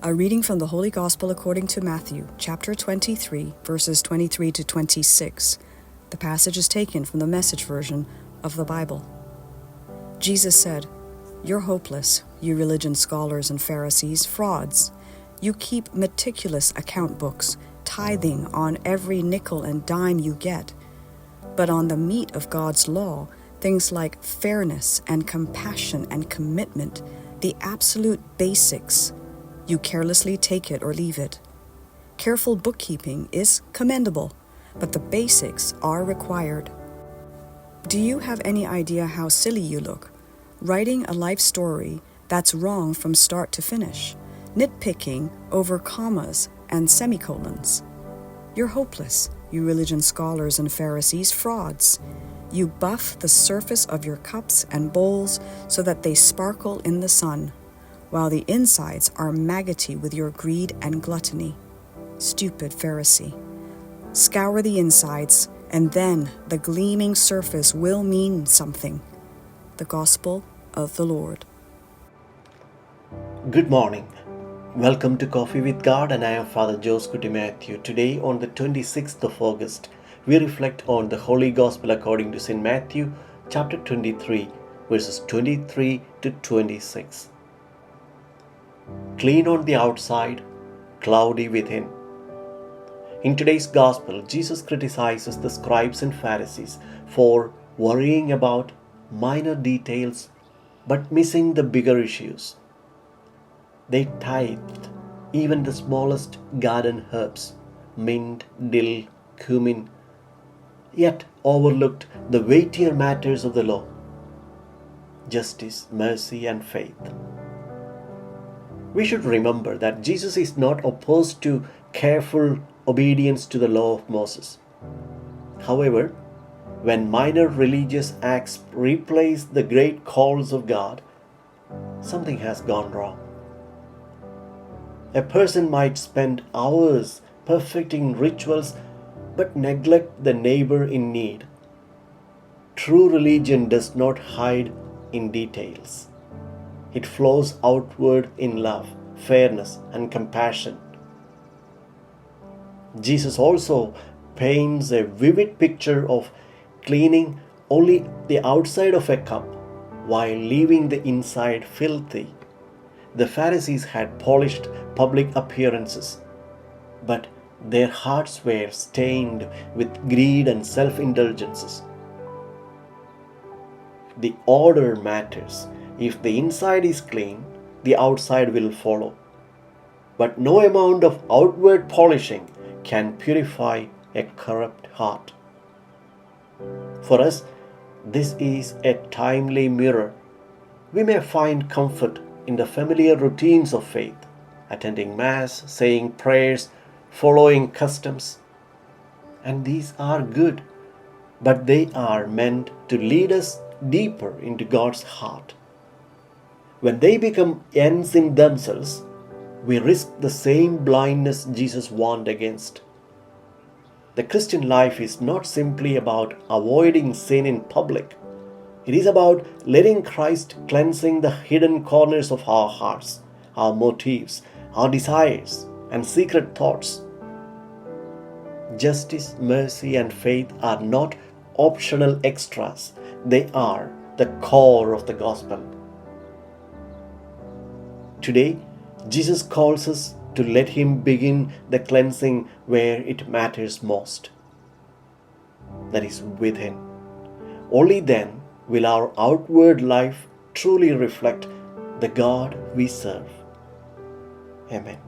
A reading from the Holy Gospel according to Matthew, chapter 23, verses 23 to 26. The passage is taken from the Message version of the Bible. Jesus said, "You're hopeless, you religion scholars and Pharisees, frauds. You keep meticulous account books, tithing on every nickel and dime you get. But on the meat of God's law, things like fairness and compassion and commitment, the absolute basics, you carelessly take it or leave it. Careful bookkeeping is commendable, but the basics are required. Do you have any idea how silly you look? Writing a life story that's wrong from start to finish, nitpicking over commas and semicolons. You're hopeless, you religion scholars and Pharisees, frauds. You buff the surface of your cups and bowls so that they sparkle in the sun, while the insides are maggoty with your greed and gluttony. Stupid Pharisee. Scour the insides, and then the gleaming surface will mean something." The Gospel of the Lord. Good morning. Welcome to Coffee with God, and I am Father Joseph Matthew. Today, on the 26th of August, we reflect on the Holy Gospel according to St. Matthew, chapter 23, verses 23 to 26. Clean on the outside, cloudy within. In today's Gospel, Jesus criticises the scribes and Pharisees for worrying about minor details but missing the bigger issues. They tithed even the smallest garden herbs, mint, dill, cumin, yet overlooked the weightier matters of the law: justice, mercy, and faith. We should remember that Jesus is not opposed to careful obedience to the law of Moses. However, when minor religious acts replace the great calls of God, something has gone wrong. A person might spend hours perfecting rituals but neglect the neighbor in need. True religion does not hide in details. It flows outward in love, fairness, and compassion. Jesus also paints a vivid picture of cleaning only the outside of a cup while leaving the inside filthy. The Pharisees had polished public appearances, but their hearts were stained with greed and self-indulgences. The order matters. If the inside is clean, the outside will follow. But no amount of outward polishing can purify a corrupt heart. For us, this is a timely mirror. We may find comfort in the familiar routines of faith, attending Mass, saying prayers, following customs. And these are good, but they are meant to lead us deeper into God's heart. When they become ends in themselves, we risk the same blindness Jesus warned against. The Christian life is not simply about avoiding sin in public. It is about letting Christ cleansing the hidden corners of our hearts, our motives, our desires, and secret thoughts. Justice, mercy, and faith are not optional extras. They are the core of the gospel. Today, Jesus calls us to let Him begin the cleansing where it matters most. That is within. Only then will our outward life truly reflect the God we serve. Amen.